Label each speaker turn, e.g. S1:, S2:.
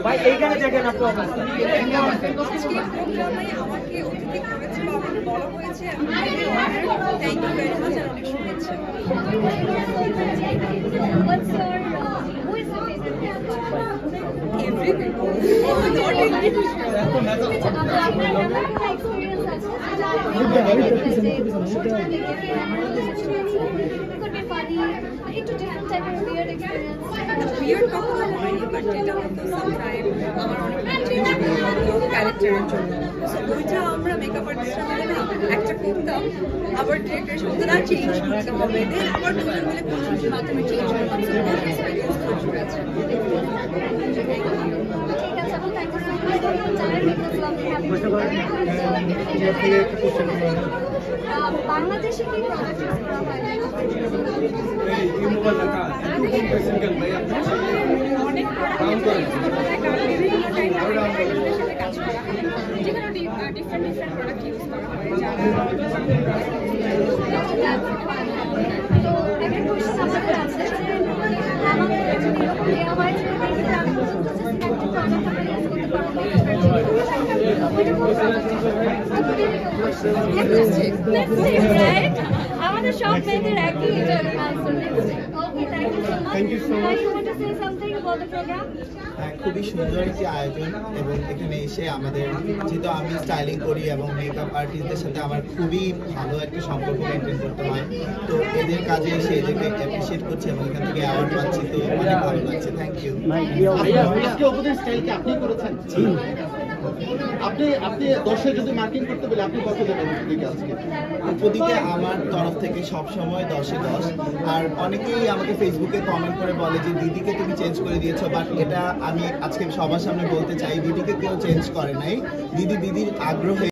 S1: ভাই এইখানে দেখেন আপু
S2: আজকে প্রোগ্রামে আমাকে অতিথি করেছিল, আমাকে বলা হয়েছে, থ্যাংক ইউ ভেরি মাচ আর অনেক শুভেচ্ছা। বিয়ার কখনো হয়নি, বাট এটা হতো সামটাইম আমার অনেক চেঞ্জ ক্যারেক্টারের জন্য। সো ওইটা আমরা মেকআপ আর্টিস্টরা মিলে না একটা করতাম, আবার ডিরেক্টর শুনতে না চেঞ্জ করতে হবে, দেন আবার দুজন মিলে প্রযুক্তির মাধ্যমে চেঞ্জ করতাম। সো ওই এক্সপিরিয়েন্স প্রচুর আছে।
S3: বাংলাদেশে কি
S2: অনেক কাজ করা হয়, যেখানে ডিফারেন্ট প্রোডাক্ট ইউজ করা হয়।
S3: তো একটা কোশ্চেন আমাদের আছে যে আমাদের যদি এরকম দেওয়া হয় যে আমি পর্যন্ত একটা প্রোডাক্ট আমরা ইউজ করতে পারবো আমাদের সব মেয়েদের একই
S4: খুবই সুন্দর একটি আয়োজন এবং এখানে এসে আমাদের যেহেতু আমি স্টাইলিং করি এবং মেকআপ আর্টিস্টদের সাথে আমার খুবই ভালো একটা সম্পর্ক মেনটেন করতে হয়, তো এদের কাজে এসে এদেরকে অ্যাপ্রিসিয়েট করছি এবং এখান থেকে অ্যাওয়ার্ড পাচ্ছি, তো অনেক ভালো লাগছে। Thank you.
S1: আজকে ওদের স্টাইলকে আপনি করেছেন, আপনি 10-এ যদি মার্কিং করতে বলে আপনি কত দেবেন আজকে?
S4: উপদিকে আমার তরফ থেকে সবসময় 10-এ 10। আর অনেকেই আমাকে ফেসবুকে কমেন্ট করে বলে যে দিদিকে তুমি চেঞ্জ করে দিয়েছো, বাট এটা আমি আজকে সবার সামনে বলতে চাই, দিদিকে কেউ চেঞ্জ করে নাই। দিদির আগ্রহে